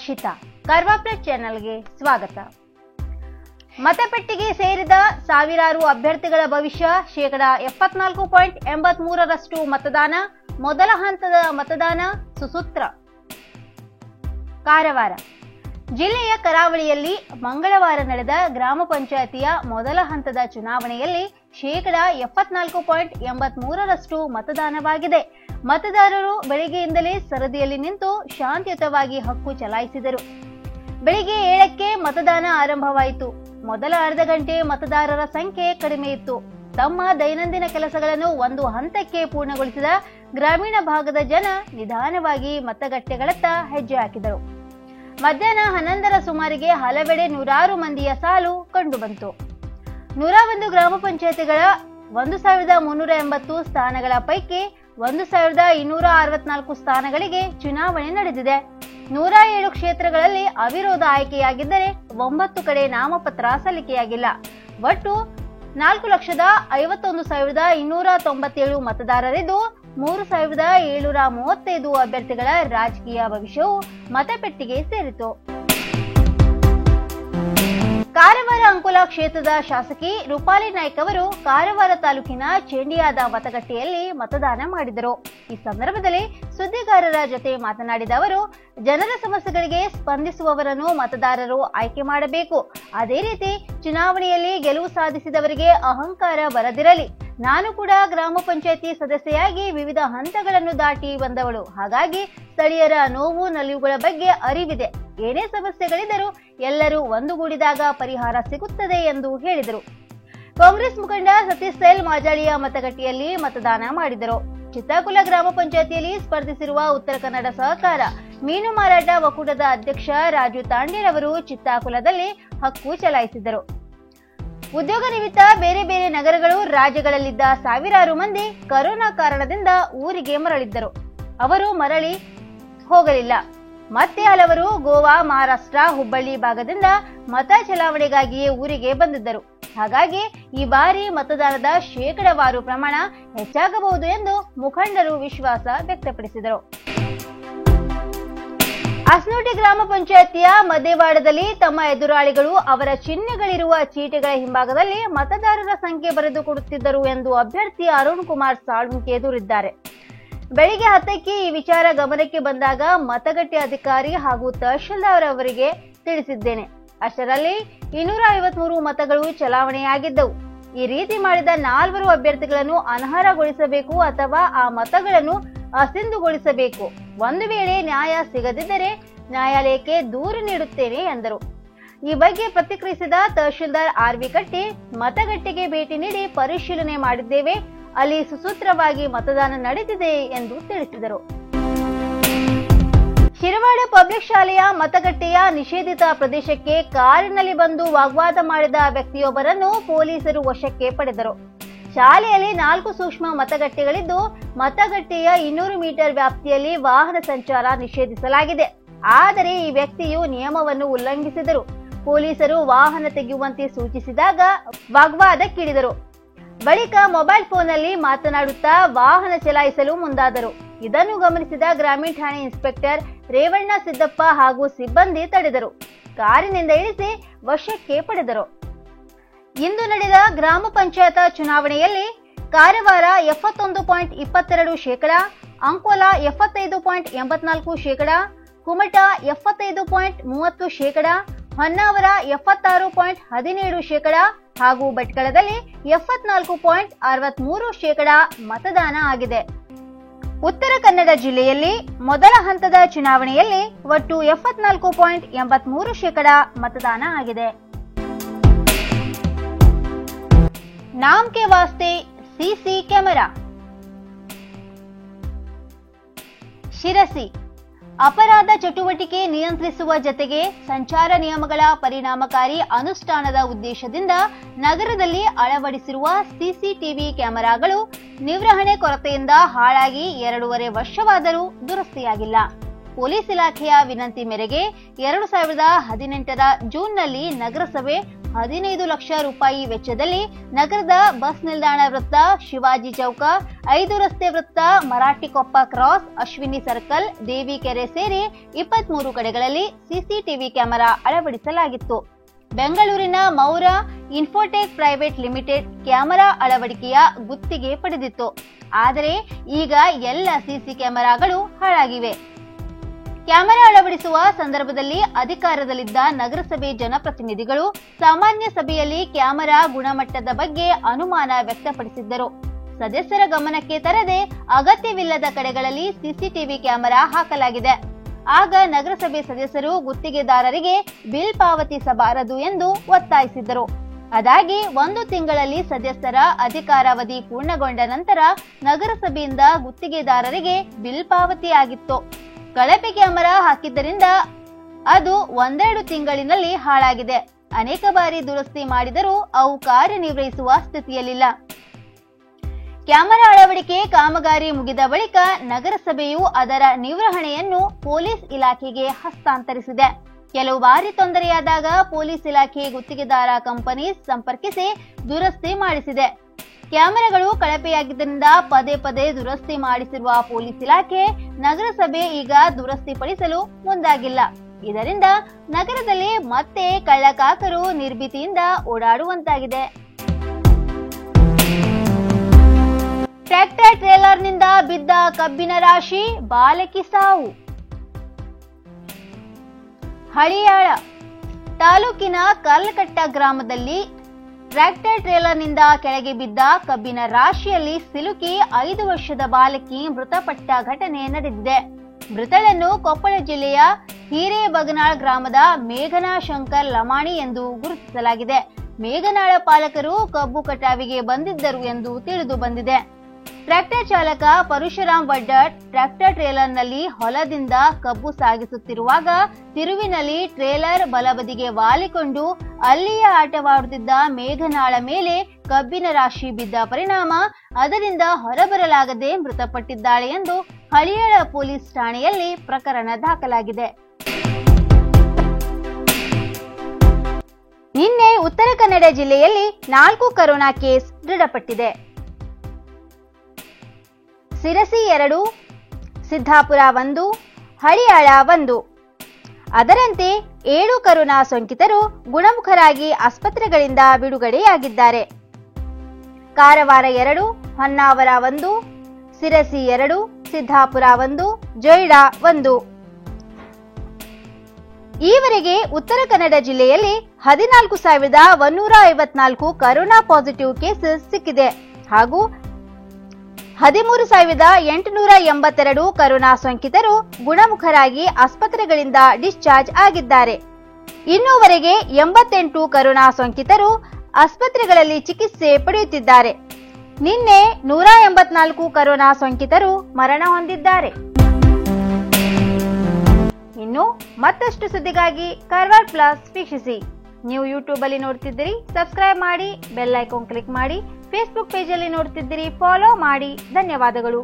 Harshita. Karwa plus ಚಾನೆಲ್ಗೆ ಸ್ವಾಗತ. ಮತಪೆಟ್ಟಿಗೆ ಸೇರಿದ ಸಾವಿರಾರು ಅಭ್ಯರ್ಥಿಗಳ ಭವಿಷ್ಯ 74.83% ಮತದಾನ. ಮೊದಲ ಹಂತದ ಮತದಾನ ಸುಸೂತ್ರ. ಕಾರವಾರ ಜಿಲ್ಲೆಯ ಕರಾವಳಿಯಲ್ಲಿ ಮಂಗಳವಾರ ನಡೆದ ಗ್ರಾಮ ಪಂಚಾಯಿತಿಯ ಮೊದಲ ಹಂತದ ಚುನಾವಣೆಯಲ್ಲಿ 74.83% ಮತದಾನವಾಗಿದೆ. ಮತದಾರರು ಬೆಳಗ್ಗೆಯಿಂದಲೇ ಸರದಿಯಲ್ಲಿ ನಿಂತು ಶಾಂತಿಯುತವಾಗಿ ಹಕ್ಕು ಚಲಾಯಿಸಿದರು. ಬೆಳಿಗ್ಗೆ 7ಕ್ಕೆ ಮತದಾನ ಆರಂಭವಾಯಿತು. ಮೊದಲ ಅರ್ಧ ಗಂಟೆ ಮತದಾರರ ಸಂಖ್ಯೆ ಕಡಿಮೆ ಇತ್ತು. ತಮ್ಮ ದೈನಂದಿನ ಕೆಲಸಗಳನ್ನು ಒಂದು ಹಂತಕ್ಕೆ ಪೂರ್ಣಗೊಳಿಸಿದ ಗ್ರಾಮೀಣ ಭಾಗದ ಜನ ನಿಧಾನವಾಗಿ ಮತಗಟ್ಟೆಗಳತ್ತ ಹೆಜ್ಜೆ ಹಾಕಿದರು. ಮಧ್ಯಾಹ್ನ 11ರ ಸುಮಾರಿಗೆ ಹಲವೆಡೆ ನೂರಾರು ಮಂದಿಯ ಸಾಲು ಕಂಡುಬಂತು. 101 ಗ್ರಾಮ ಪಂಚಾಯಿತಿಗಳ 1380 ಸ್ಥಾನಗಳ ಪೈಕಿ 1264 ಸ್ಥಾನಗಳಿಗೆ ಚುನಾವಣೆ ನಡೆದಿದೆ. 107 ಕ್ಷೇತ್ರಗಳಲ್ಲಿ ಅವಿರೋಧ ಆಯ್ಕೆಯಾಗಿದ್ದರೆ 9 ಕಡೆ ನಾಮಪತ್ರ ಸಲ್ಲಿಕೆಯಾಗಿಲ್ಲ. ಒಟ್ಟು 4,51,297 ಮತದಾರರಿದ್ದು 3,735 ಅಭ್ಯರ್ಥಿಗಳ ರಾಜಕೀಯ ಭವಿಷ್ಯವು ಮತಪೆಟ್ಟಿಗೆ ಸೇರಿತು. ಕಾರವಾರ ಅಂಕೋಲ ಕ್ಷೇತ್ರದ ಶಾಸಕಿ ರೂಪಾಲಿ ನಾಯ್ಕ್ ಅವರು ಕಾರವಾರ ತಾಲೂಕಿನ ಚೇಂಡಿಯಾದ ಮತಗಟ್ಟೆಯಲ್ಲಿ ಮತದಾನ ಮಾಡಿದರು. ಈ ಸಂದರ್ಭದಲ್ಲಿ ಸುದ್ದಿಗಾರರ ಜೊತೆ ಮಾತನಾಡಿದ ಅವರು, ಜನರ ಸಮಸ್ಯೆಗಳಿಗೆ ಸ್ಪಂದಿಸುವವರನ್ನು ಮತದಾರರು ಆಯ್ಕೆ ಮಾಡಬೇಕು. ಅದೇ ರೀತಿ ಚುನಾವಣೆಯಲ್ಲಿ ಗೆಲುವು ಸಾಧಿಸಿದವರಿಗೆ ಅಹಂಕಾರ ಬರದಿರಲಿ. ನಾನು ಕೂಡ ಗ್ರಾಮ ಪಂಚಾಯಿತಿ ಸದಸ್ಯೆಯಾಗಿ ವಿವಿಧ ಹಂತಗಳನ್ನು ದಾಟಿ ಬಂದವಳು. ಹಾಗಾಗಿ ಸ್ಥಳೀಯರ ನೋವು ನಲಿವುಗಳ ಬಗ್ಗೆ ಅರಿವಿದೆ. ಏನೇ ಸಮಸ್ಯೆಗಳಿದ್ದರೂ ಎಲ್ಲರೂ ಒಂದುಗೂಡಿದಾಗ ಪರಿಹಾರ ಸಿಗುತ್ತದೆ ಎಂದು ಹೇಳಿದರು. ಕಾಂಗ್ರೆಸ್ ಮುಖಂಡ ಸತೀಶ್ ಸೈಲ್ ಮಾಜಾಳಿಯ ಮತಗಟ್ಟೆಯಲ್ಲಿ ಮತದಾನ ಮಾಡಿದರು. ಚಿತ್ತಾಕುಲ ಗ್ರಾಮ ಪಂಚಾಯಿತಿಯಲ್ಲಿ ಸ್ಪರ್ಧಿಸಿರುವ ಉತ್ತರ ಕನ್ನಡ ಸಹಕಾರ ಮೀನು ಮಾರಾಟ ಒಕ್ಕೂಟದ ಅಧ್ಯಕ್ಷ ರಾಜು ತಾಂಡೇರ್ ಅವರು ಚಿತ್ತಾಕುಲದಲ್ಲಿ ಹಕ್ಕು ಚಲಾಯಿಸಿದರು. ಉದ್ಯೋಗ ನಿಮಿತ್ತ ಬೇರೆ ಬೇರೆ ನಗರಗಳು ರಾಜ್ಯಗಳಲ್ಲಿದ್ದ ಸಾವಿರಾರು ಮಂದಿ ಕರೋನಾ ಕಾರಣದಿಂದ ಊರಿಗೆ ಮರಳಿದ್ದರು. ಅವರು ಮರಳಿ ಹೋಗಲಿಲ್ಲ. ಮತ್ತೆ ಹಲವರು ಗೋವಾ, ಮಹಾರಾಷ್ಟ್ರ, ಹುಬ್ಬಳ್ಳಿ ಭಾಗದಿಂದ ಮತ ಚಲಾವಣೆಗಾಗಿಯೇ ಊರಿಗೆ ಬಂದಿದ್ದರು. ಹಾಗಾಗಿ ಈ ಬಾರಿ ಮತದಾನದ ಶೇಕಡಾವಾರು ಪ್ರಮಾಣ ಹೆಚ್ಚಾಗಬಹುದು ಎಂದು ಮುಖಂಡರು ವಿಶ್ವಾಸ ವ್ಯಕ್ತಪಡಿಸಿದರು. ಅಸ್ನೋಟಿ ಗ್ರಾಮ ಪಂಚಾಯಿತಿಯ ಮಧ್ಯವಾಡದಲ್ಲಿ ತಮ್ಮ ಎದುರಾಳಿಗಳು ಅವರ ಚಿಹ್ನೆಗಳಿರುವ ಚೀಟಿಗಳ ಹಿಂಭಾಗದಲ್ಲಿ ಮತದಾರರ ಸಂಖ್ಯೆ ಬರೆದು ಕೊಡುತ್ತಿದ್ದರು ಎಂದು ಅಭ್ಯರ್ಥಿ ಅರುಣ್ ಕುಮಾರ್ ಸಾಳ್ವಂಕಿ ದೂರಿದ್ದಾರೆ. ಬೆಳಿಗ್ಗೆ 10ಕ್ಕೆ ಈ ವಿಚಾರ ಗಮನಕ್ಕೆ ಬಂದಾಗ ಮತಗಟ್ಟೆ ಅಧಿಕಾರಿ ಹಾಗೂ ತಹಶೀಲ್ದಾರ್ ಅವರಿಗೆ ತಿಳಿಸಿದ್ದೇನೆ. ಅಷ್ಟರಲ್ಲಿ 253 ಮತಗಳು ಚಲಾವಣೆಯಾಗಿದ್ದವು. ಈ ರೀತಿ ಮಾಡಿದ 4 ಅಭ್ಯರ್ಥಿಗಳನ್ನು ಅನರ್ಹಗೊಳಿಸಬೇಕು ಅಥವಾ ಆ ಮತಗಳನ್ನು ಅಸಿಂಧುಗೊಳಿಸಬೇಕು. ಒಂದು ವೇಳೆ ನ್ಯಾಯ ಸಿಗದಿದ್ದರೆ ನ್ಯಾಯಾಲಯಕ್ಕೆ ದೂರು ನೀಡುತ್ತೇನೆ ಎಂದರು. ಈ ಬಗ್ಗೆ ಪ್ರತಿಕ್ರಿಯಿಸಿದ ತಹಶೀಲ್ದಾರ್ ಆರ್ವಿ ಕಟ್ಟಿ, ಮತಗಟ್ಟೆಗೆ ಭೇಟಿ ನೀಡಿ ಪರಿಶೀಲನೆ ಮಾಡಿದ್ದೇವೆ. ಅಲ್ಲಿ ಸುಸೂತ್ರವಾಗಿ ಮತದಾನ ನಡೆದಿದೆ ಎಂದು ತಿಳಿಸಿದರು. ಶಿರವಾಡ ಪಬ್ಲಿಕ್ ಶಾಲೆಯ ಮತಗಟ್ಟೆಯ ನಿಷೇಧಿತ ಪ್ರದೇಶಕ್ಕೆ ಕಾರಿನಲ್ಲಿ ಬಂದು ವಾಗ್ವಾದ ಮಾಡಿದ ವ್ಯಕ್ತಿಯೊಬ್ಬರನ್ನು ಪೊಲೀಸರು ವಶಕ್ಕೆ ಪಡೆದರು. ಶಾಲೆಯಲ್ಲಿ 4 ಸೂಕ್ಷ್ಮ ಮತಗಟ್ಟೆಗಳಿದ್ದು ಮತಗಟ್ಟೆಯ 200 ಮೀಟರ್ ವ್ಯಾಪ್ತಿಯಲ್ಲಿ ವಾಹನ ಸಂಚಾರ ನಿಷೇಧಿಸಲಾಗಿದೆ. ಆದರೆ ಈ ವ್ಯಕ್ತಿಯು ನಿಯಮವನ್ನು ಉಲ್ಲಂಘಿಸಿದರು. ಪೊಲೀಸರು ವಾಹನ ತೆಗೆಯುವಂತೆ ಸೂಚಿಸಿದಾಗ ವಾಗ್ವಾದಕ್ಕಿಳಿದರು. ಬಳಿಕ ಮೊಬೈಲ್ ಫೋನ್ನಲ್ಲಿ ಮಾತನಾಡುತ್ತಾ ವಾಹನ ಚಲಾಯಿಸಲು ಮುಂದಾದರು. ಇದನ್ನು ಗಮನಿಸಿದ ಗ್ರಾಮೀಣ ಠಾಣೆ ಇನ್ಸ್ಪೆಕ್ಟರ್ ರೇವಣ್ಣ ಸಿದ್ದಪ್ಪ ಹಾಗೂ ಸಿಬ್ಬಂದಿ ತಡೆದರು. ಕಾರಿನಿಂದ ಇಳಿಸಿ ವಶಕ್ಕೆ ಪಡೆದರು. ಇಂದು ನಡೆದ ಗ್ರಾಮ ಪಂಚಾಯತ್ ಚುನಾವಣೆಯಲ್ಲಿ ಕಾರವಾರ 71.22%, ಅಂಕೋಲ 75.84%, ಕುಮಟಾ 75.30%, ಹೊನ್ನಾವರ 76.17% ಹಾಗೂ ಭಟ್ಕಳದಲ್ಲಿ 74.63% ಮತದಾನ ಆಗಿದೆ. ಉತ್ತರ ಕನ್ನಡ ಜಿಲ್ಲೆಯಲ್ಲಿ ಮೊದಲ ಹಂತದ ಚುನಾವಣೆಯಲ್ಲಿ ಒಟ್ಟು 74.83% ಮತದಾನ ಆಗಿದೆ. नाम के वास्ते सीसी कैमरा. ಶಿರಸಿ ಅಪರಾಧ ಚಟುವಟಿಕೆ ನಿಯಂತ್ರಿಸುವ ಜತೆಗೆ ಸಂಚಾರ ನಿಯಮಗಳ ಪರಿಣಾಮಕಾರಿ ಅನುಷ್ಠಾನದ ಉದ್ದೇಶದಿಂದ ನಗರದಲ್ಲಿ ಅಳವಡಿಸಿರುವ ಸಿಸಿಟಿವಿ ಕ್ಯಾಮೆರಾಗಳು ನಿರ್ವಹಣೆ ಕೊರತೆಯಿಂದ ಹಾಳಾಗಿ 2.5 ವರ್ಷವಾದರೂ ದುರಸ್ತಿಯಾಗಿಲ್ಲ. ಪೊಲೀಸ್ ಇಲಾಖೆಯ ವಿನಂತಿ ಮೇರೆಗೆ 2018ರ ಜೂನ್ನಲ್ಲಿ ನಗರಸಭೆ 15 ಲಕ್ಷ ರೂಪಾಯಿ ವೆಚ್ಚದಲ್ಲಿ ನಗರದ ಬಸ್ ನಿಲ್ದಾಣ ವೃತ್ತ, ಶಿವಾಜಿ ಚೌಕ, 5 ರಸ್ತೆ ವೃತ್ತ, ಮರಾಠಿಕೊಪ್ಪ ಕ್ರಾಸ್, ಅಶ್ವಿನಿ ಸರ್ಕಲ್, ದೇವಿಕೆರೆ ಸೇರಿ 23 ಕಡೆಗಳಲ್ಲಿ ಸಿಸಿಟಿವಿ ಕ್ಯಾಮೆರಾ ಅಳವಡಿಸಲಾಗಿತ್ತು. ಬೆಂಗಳೂರಿನ ಮೌರ ಇನ್ಫೋಟೆಕ್ ಪ್ರೈವೇಟ್ ಲಿಮಿಟೆಡ್ ಕ್ಯಾಮೆರಾ ಅಳವಡಿಕೆಯ ಗುತ್ತಿಗೆ ಪಡೆದಿತ್ತು. ಆದರೆ ಈಗ ಎಲ್ಲ ಸಿಸಿ ಕ್ಯಾಮೆರಾಗಳು ಹಾಳಾಗಿವೆ. ಕ್ಯಾಮೆರಾ ಅಳವಡಿಸುವ ಸಂದರ್ಭದಲ್ಲಿ ಅಧಿಕಾರದಲ್ಲಿದ್ದ ನಗರಸಭೆ ಜನಪ್ರತಿನಿಧಿಗಳು ಸಾಮಾನ್ಯ ಸಭೆಯಲ್ಲಿ ಕ್ಯಾಮೆರಾ ಗುಣಮಟ್ಟದ ಬಗ್ಗೆ ಅನುಮಾನ ವ್ಯಕ್ತಪಡಿಸಿದ್ದರು. ಸದಸ್ಯರ ಗಮನಕ್ಕೆ ತರದೆ ಅಗತ್ಯವಿಲ್ಲದ ಕಡೆಗಳಲ್ಲಿ ಸಿಸಿಟಿವಿ ಕ್ಯಾಮೆರಾ ಹಾಕಲಾಗಿದೆ. ಆಗ ನಗರಸಭೆ ಸದಸ್ಯರು ಗುತ್ತಿಗೆದಾರರಿಗೆ ಬಿಲ್ ಪಾವತಿಸಬಾರದು ಎಂದು ಒತ್ತಾಯಿಸಿದ್ದರು. ಅದಾಗಿ 1 ತಿಂಗಳಲ್ಲಿ ಸದಸ್ಯರ ಅಧಿಕಾರಾವಧಿ ಪೂರ್ಣಗೊಂಡ ನಂತರ ನಗರಸಭೆಯಿಂದ ಗುತ್ತಿಗೆದಾರರಿಗೆ ಬಿಲ್ ಪಾವತಿಯಾಗಿತ್ತು. ಕಳಪೆ ಕ್ಯಾಮೆರಾ ಹಾಕಿದ್ದರಿಂದ ಅದು 1-2 ತಿಂಗಳಿನಲ್ಲಿ ಹಾಳಾಗಿದೆ. ಅನೇಕ ಬಾರಿ ದುರಸ್ತಿ ಮಾಡಿದರೂ ಅವು ಕಾರ್ಯನಿರ್ವಹಿಸುವ ಸ್ಥಿತಿಯಲ್ಲಿಲ್ಲ. ಕ್ಯಾಮೆರಾ ಅಳವಡಿಕೆ ಕಾಮಗಾರಿ ಮುಗಿದ ಬಳಿಕ ನಗರಸಭೆಯು ಅದರ ನಿರ್ವಹಣೆಯನ್ನು ಪೊಲೀಸ್ ಇಲಾಖೆಗೆ ಹಸ್ತಾಂತರಿಸಿದೆ. ಕೆಲವು ಬಾರಿ ತೊಂದರೆಯಾದಾಗ ಪೊಲೀಸ್ ಇಲಾಖೆ ಗುತ್ತಿಗೆದಾರ ಕಂಪನಿ ಸಂಪರ್ಕಿಸಿ ದುರಸ್ತಿ ಮಾಡಿಸಿದೆ. ಕ್ಯಾಮೆರಾಗಳು ಕಳಪೆಯಾಗಿದ್ದರಿಂದ ಪದೇ ಪದೇ ದುರಸ್ತಿ ಮಾಡಿಸಿರುವ ಪೊಲೀಸ್ ಇಲಾಖೆ ನಗರಸಭೆ ಈಗ ದುರಸ್ತಿಪಡಿಸಲು ಮುಂದಾಗಿಲ್ಲ. ಇದರಿಂದ ನಗರದಲ್ಲಿ ಮತ್ತೆ ಕಳ್ಳಕಾಕರು ನಿರ್ಭೀತಿಯಿಂದ ಓಡಾಡುವಂತಾಗಿದೆ. ಟ್ರ್ಯಾಕ್ಟರ್ ಟ್ರೇಲರ್ನಿಂದ ಬಿದ್ದ ಕಬ್ಬಿನ ರಾಶಿ, ಬಾಲಕಿ ಸಾವು. ಹಳಿಯಾಳ ತಾಲೂಕಿನ ಕಲ್ಲಕಟ್ಟ ಗ್ರಾಮದಲ್ಲಿ ಟ್ರ್ಯಾಕ್ಟರ್ ಟ್ರೇಲರ್ನಿಂದ ಕೆಳಗೆ ಬಿದ್ದ ಕಬ್ಬಿನ ರಾಶಿಯಲ್ಲಿ ಸಿಲುಕಿ 5 ವರ್ಷದ ಬಾಲಕಿ ಮೃತಪಟ್ಟ ಘಟನೆ ನಡೆದಿದೆ. ಮೃತಳನ್ನು ಕೊಪ್ಪಳ ಜಿಲ್ಲೆಯ ಹಿರೇಬಗನಾಳ್ ಗ್ರಾಮದ ಮೇಘನಾ ಶಂಕರ್ ಲಮಾಣಿ ಎಂದು ಗುರುತಿಸಲಾಗಿದೆ. ಮೇಘನಾಳ ಪಾಲಕರು ಕಬ್ಬು ಕಟಾವಿಗೆ ಬಂದಿದ್ದರು ಎಂದು ತಿಳಿದು ಬಂದಿದೆ. ಟ್ರ್ಯಾಕ್ಟರ್ ಚಾಲಕ ಪರಶುರಾಮ್ ವಡ್ಡರ್ ಟ್ರ್ಯಾಕ್ಟರ್ ಟ್ರೇಲರ್ನಲ್ಲಿ ಹೊಲದಿಂದ ಕಬ್ಬು ಸಾಗಿಸುತ್ತಿರುವಾಗ ತಿರುವಿನಲ್ಲಿ ಟ್ರೇಲರ್ ಬಲಬದಿಗೆ ವಾಲಿಕೊಂಡು ಅಲ್ಲಿಯೇ ಆಟವಾಡುತ್ತಿದ್ದ ಮೇಘನಾಳ ಮೇಲೆ ಕಬ್ಬಿನ ರಾಶಿ ಬಿದ್ದ ಪರಿಣಾಮ ಅದರಿಂದ ಹೊರಬರಲಾಗದೆ ಮೃತಪಟ್ಟಿದ್ದಾಳೆ ಎಂದು ಹಳಿಯಾಳ ಪೊಲೀಸ್ ಠಾಣೆಯಲ್ಲಿ ಪ್ರಕರಣ ದಾಖಲಾಗಿದೆ. ನಿನ್ನೆ ಉತ್ತರ ಕನ್ನಡ ಜಿಲ್ಲೆಯಲ್ಲಿ 4 ಕೊರೋನಾ ಕೇಸ್ ದೃಢಪಟ್ಟಿದೆ. ಸಿರಸಿ 2, ಸಿದ್ದಾಪುರ 1, ಹಳಿಯಾಳ 1. ಅದರಂತೆ 7 ಕೊರೋನಾ ಸೋಂಕಿತರು ಗುಣಮುಖರಾಗಿ ಆಸ್ಪತ್ರೆಗಳಿಂದ ಬಿಡುಗಡೆಯಾಗಿದ್ದಾರೆ. ಕಾರವಾರ 2, ಹೊನ್ನಾವರ 1, ಸಿರಸಿ 2, ಸಿದ್ದಾಪುರ 1, ಜೊಯ್ಡಾ 1. ಈವರೆಗೆ ಉತ್ತರ ಕನ್ನಡ ಜಿಲ್ಲೆಯಲ್ಲಿ 14,154 ಕೊರೋನಾ ಪಾಸಿಟಿವ್ ಕೇಸಸ್ ಸಿಕ್ಕಿದೆ ಹಾಗೂ 13,882 ಕೊರೋನಾ ಸೋಂಕಿತರು ಗುಣಮುಖರಾಗಿ ಆಸ್ಪತ್ರೆಗಳಿಂದ ಡಿಸ್ಚಾರ್ಜ್ ಆಗಿದ್ದಾರೆ. ಇನ್ನೂವರೆಗೆ 88 ಕೊರೋನಾ ಸೋಂಕಿತರು ಆಸ್ಪತ್ರೆಗಳಲ್ಲಿ ಚಿಕಿತ್ಸೆ ಪಡೆಯುತ್ತಿದ್ದಾರೆ. ನಿನ್ನೆ 184 ಕೊರೋನಾ ಸೋಂಕಿತರು ಮರಣ ಹೊಂದಿದ್ದಾರೆ. ಇನ್ನು ಮತ್ತಷ್ಟು ಸುದ್ದಿಗಾಗಿ ಕಾರವಾರ ಪ್ಲಸ್ ವೀಕ್ಷಿಸಿ. ನೀವು ಯೂಟ್ಯೂಬ್ ಅಲ್ಲಿ ನೋಡ್ತಿದ್ದೀರಿ, ಸಬ್ಸ್ಕ್ರೈಬ್ ಮಾಡಿ, ಬೆಲ್ ಐಕಾನ್ ಕ್ಲಿಕ್ ಮಾಡಿ. ಫೇಸ್ಬುಕ್ ಪೇಜ್ ಅಲ್ಲಿ ನೋಡ್ತಿದ್ದೀರಿ, ಫಾಲೋ ಮಾಡಿ. ಧನ್ಯವಾದಗಳು.